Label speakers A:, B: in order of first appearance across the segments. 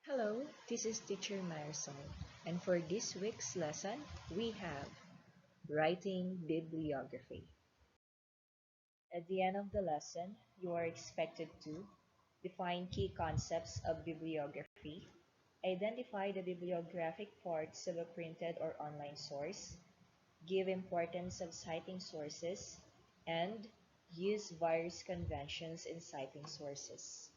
A: Hello, this is Teacher Marisol, and for this week's lesson, we have Writing Bibliography. At the end of the lesson, you are expected to define key concepts of bibliography, identify the bibliographic parts of a printed or online source, give importance of citing sources, and use various conventions in citing sources.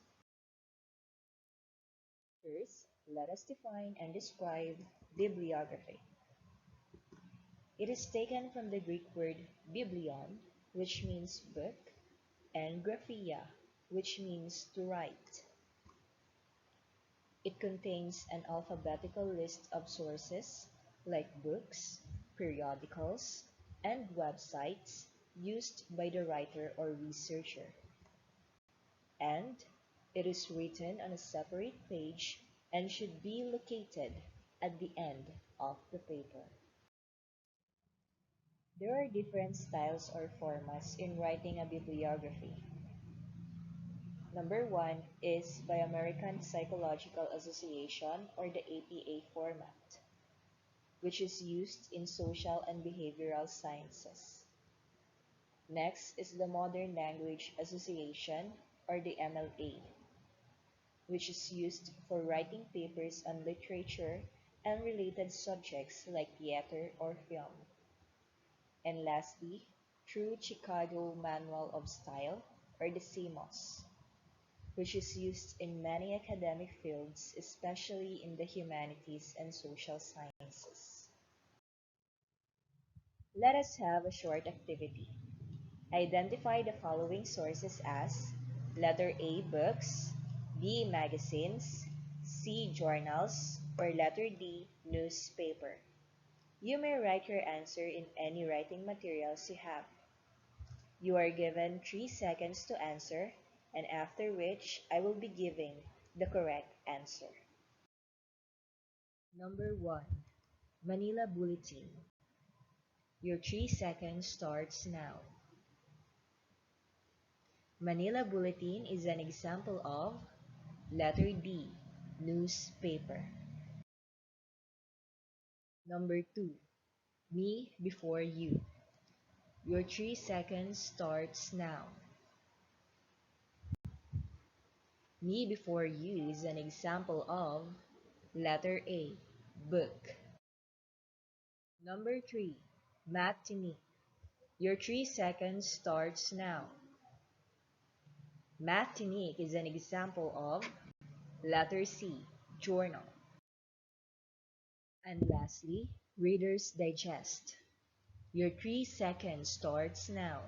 A: First, let us define and describe bibliography. It is taken from the Greek word biblion, which means book, and graphia, which means to write. It contains an alphabetical list of sources like books, periodicals, and websites used by the writer or researcher. And it is written on a separate page and should be located at the end of the paper. There are different styles or formats in writing a bibliography. Number one is by American Psychological Association or the APA format, which is used in social and behavioral sciences. Next is the Modern Language Association or the MLA, which is used for writing papers on literature and related subjects like theater or film. And lastly, True Chicago Manual of Style, or the CMOS, which is used in many academic fields, especially in the humanities and social sciences. Let us have a short activity. Identify the following sources as letter A, books, B, magazines, C, journals, or letter D, newspaper. You may write your answer in any writing materials you have. You are given 3 seconds to answer, and after which I will be giving the correct answer. Number 1. Manila Bulletin. Your 3 seconds starts now. Manila Bulletin is an example of letter D, newspaper. Number 2. Me Before You. Your 3 seconds starts now. Me Before You is an example of letter A, book. Number 3. Matinee. Your 3 seconds starts now. Matinee is an example of letter C, journal. And lastly, Reader's Digest. Your 3 seconds starts now.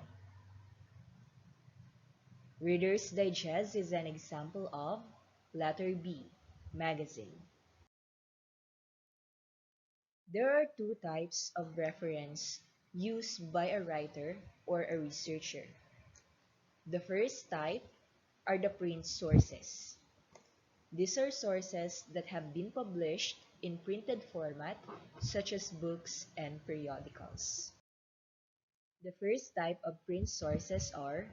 A: Reader's Digest is an example of letter B, magazine. There are two types of reference used by a writer or a researcher. The first type are the print sources. These are sources that have been published in printed format, such as books and periodicals. The first type of print sources are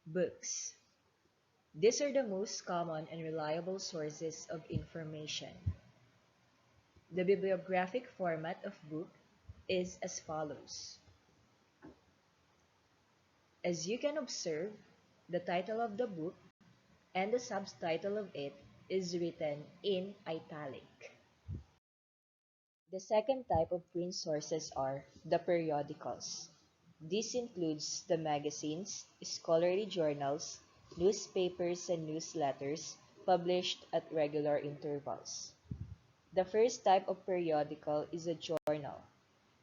A: books. These are the most common and reliable sources of information. The bibliographic format of book is as follows. As you can observe, the title of the book and the subtitle of it is written in italic. The second type of print sources are the periodicals. This includes the magazines, scholarly journals, newspapers, and newsletters published at regular intervals. The first type of periodical is a journal.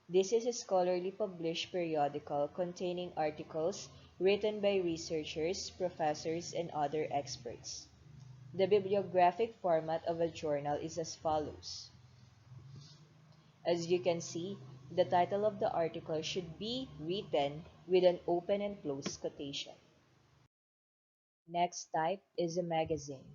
A: This is a scholarly published periodical containing articles written by researchers, professors, and other experts. The bibliographic format of a journal is as follows. As you can see, the title of the article should be written with an open and closed quotation. Next type is a magazine.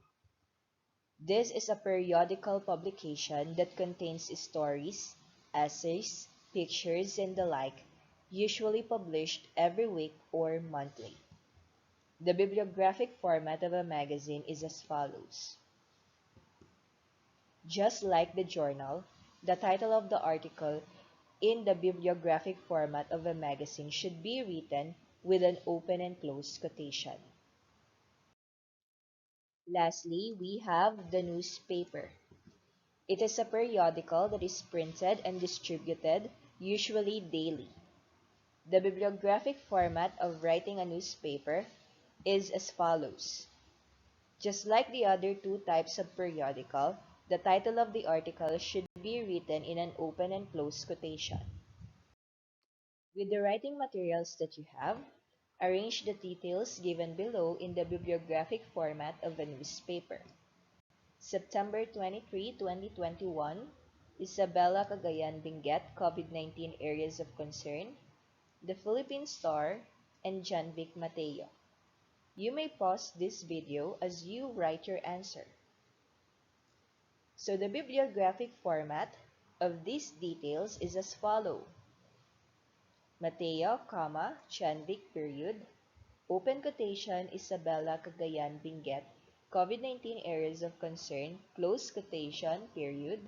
A: This is a periodical publication that contains stories, essays, pictures, and the like, usually published every week or monthly. The bibliographic format of a magazine is as follows. Just like the journal, the title of the article in the bibliographic format of a magazine should be written with an open and closed quotation. Lastly, we have the newspaper. It is a periodical that is printed and distributed, usually daily. The bibliographic format of writing a newspaper is as follows. Just like the other two types of periodical, the title of the article should be written in an open and closed quotation. With the writing materials that you have, arrange the details given below in the bibliographic format of a newspaper. September 23, 2021, Isabela Cagayan Benguet, COVID-19 Areas of Concern, The Philippine Star, and John Vic Mateo. You may pause this video as you write your answer. So the bibliographic format of these details is as follows. Mateo, Chanvic, period. Open quotation, Isabela Cagayan Benguet, COVID-19 Areas of Concern, close quotation, period.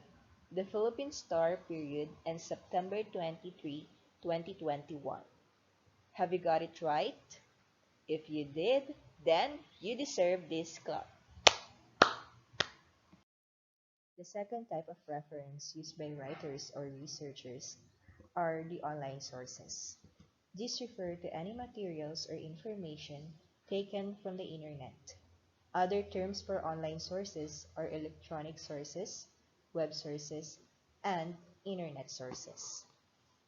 A: The Philippine Star, period, and September 23, 2021. Have you got it right? If you did, then you deserve this clap. The second type of reference used by writers or researchers are the online sources. These refer to any materials or information taken from the internet. Other terms for online sources are electronic sources, web sources, and internet sources.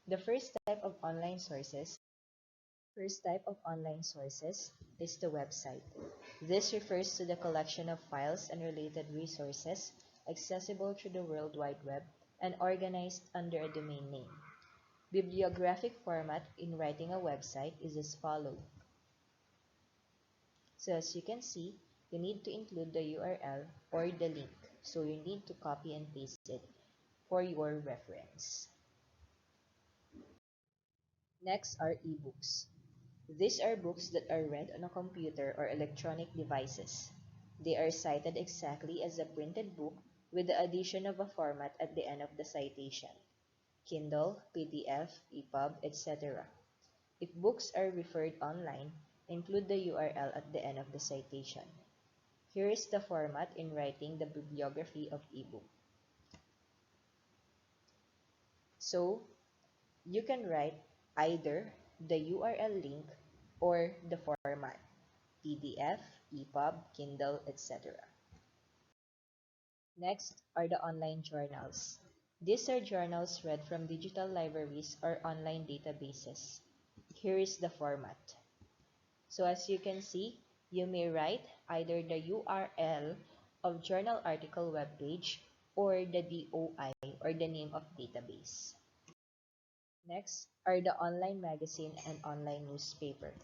A: The first type of online sources is the website. This refers to the collection of files and related resources accessible through the World Wide Web and organized under a domain name. Bibliographic format in writing a website is as follows. So as you can see, you need to include the URL or the link. So you need to copy and paste it for your reference. Next are ebooks. These are books that are read on a computer or electronic devices. They are cited exactly as a printed book with the addition of a format at the end of the citation. Kindle, PDF, EPUB, etc. If books are referred online, include the URL at the end of the citation. Here is the format in writing the bibliography of ebook. So, you can write either the URL link or the format, PDF, EPUB, Kindle, etc. Next are the online journals. These are journals read from digital libraries or online databases. Here is the format. So as you can see, you may write either the URL of journal article webpage or the DOI or the name of database. Next are the online magazine and online newspaper.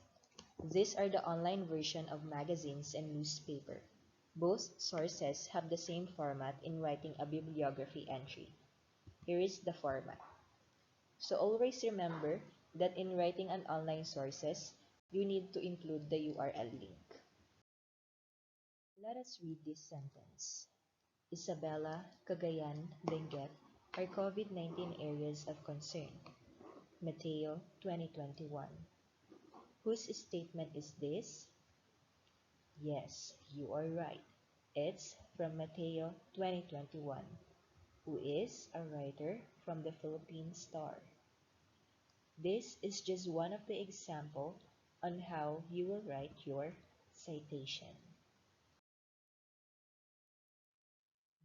A: These are the online version of magazines and newspaper. Both sources have the same format in writing a bibliography entry. Here is the format. So always remember that in writing an online sources, you need to include the URL link. Let us read this sentence. Isabela, Cagayan, Benguet are COVID-19 areas of concern. Mateo 2021. Whose statement is this? Yes, you are right. It's from Mateo 2021, who is a writer from the Philippine Star. This is just one of the examples on how you will write your citation.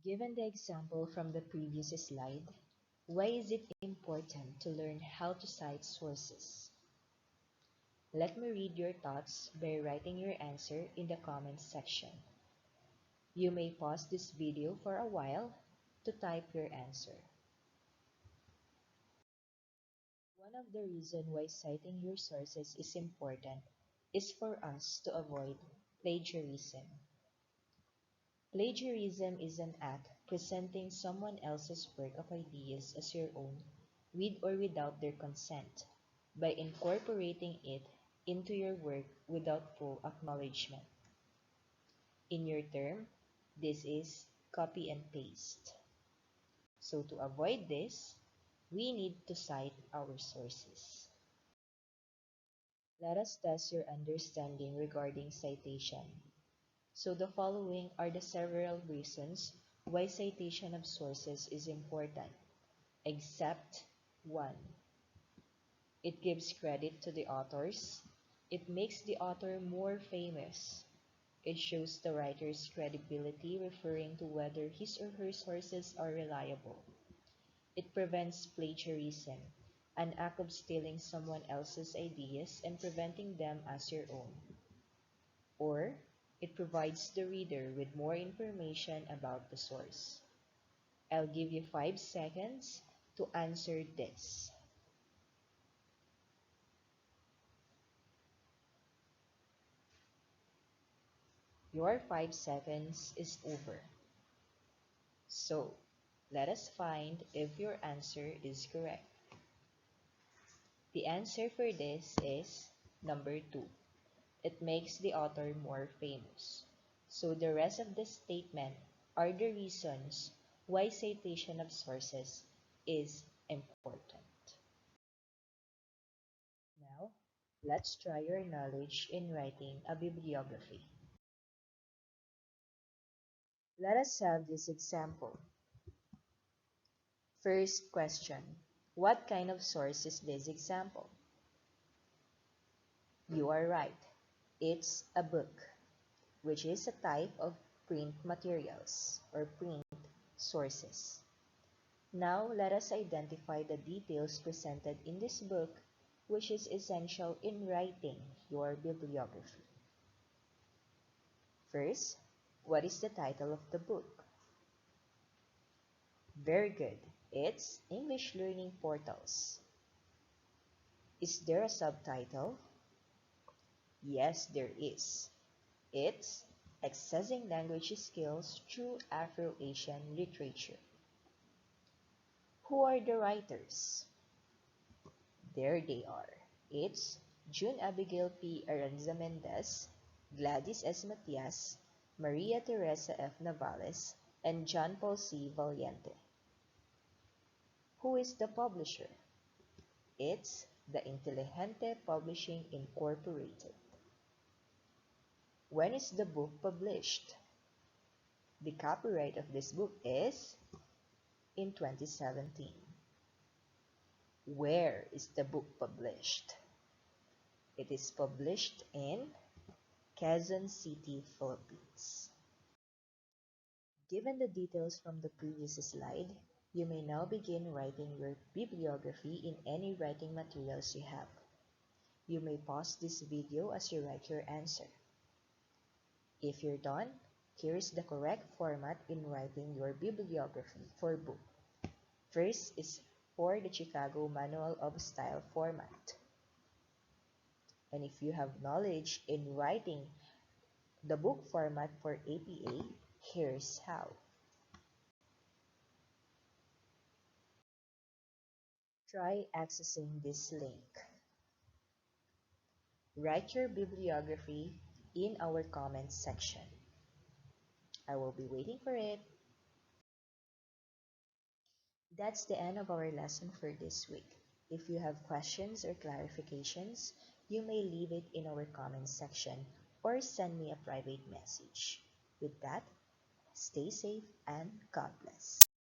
A: Given the example from the previous slide, why is it important to learn how to cite sources? Let me read your thoughts by writing your answer in the comments section. You may pause this video for a while to type your answer. One of the reasons why citing your sources is important is for us to avoid plagiarism. Plagiarism is an act presenting someone else's work of ideas as your own, with or without their consent, by incorporating it into your work without full acknowledgement. In your term, this is copy and paste. So to avoid this, we need to cite our sources. Let us test your understanding regarding citation. So the following are the several reasons why citation of sources is important, except 1. It gives credit to the authors. It makes the author more famous. It shows the writer's credibility, referring to whether his or her sources are reliable. It prevents plagiarism, an act of stealing someone else's ideas and presenting them as your own. Or, it provides the reader with more information about the source. I'll give you 5 seconds to answer this. Your 5 seconds is over. So, let us find if your answer is correct. The answer for this is number 2. It makes the author more famous. So the rest of the statement are the reasons why citation of sources is important. Now, let's try your knowledge in writing a bibliography. Let us have this example. First question. What kind of source is this example? You are right. It's a book, which is a type of print materials or print sources. Now, let us identify the details presented in this book, which is essential in writing your bibliography. First, what is the title of the book? Very good. It's English Learning Portals. Is there a subtitle? Yes, there is. It's Accessing Language Skills Through Afro-Asian Literature. Who are the writers? There they are. It's June Abigail P. Aranza Mendez, Gladys S. Matias, Maria Teresa F. Navales, and John Paul C. Valiente. Who is the publisher? It's the Inteligente Publishing Incorporated. When is the book published? The copyright of this book is in 2017. Where is the book published? It is published in Quezon City, Philippines. Given the details from the previous slide, you may now begin writing your bibliography in any writing materials you have. You may pause this video as you write your answer. If you're done, here is the correct format in writing your bibliography for book. First is for the Chicago Manual of Style format. And if you have knowledge in writing the book format for APA, here's how. Try accessing this link. Write your bibliography in our comments section. I will be waiting for it. That's the end of our lesson for this week. If you have questions or clarifications, you may leave it in our comments section or send me a private message. With that, stay safe and God bless.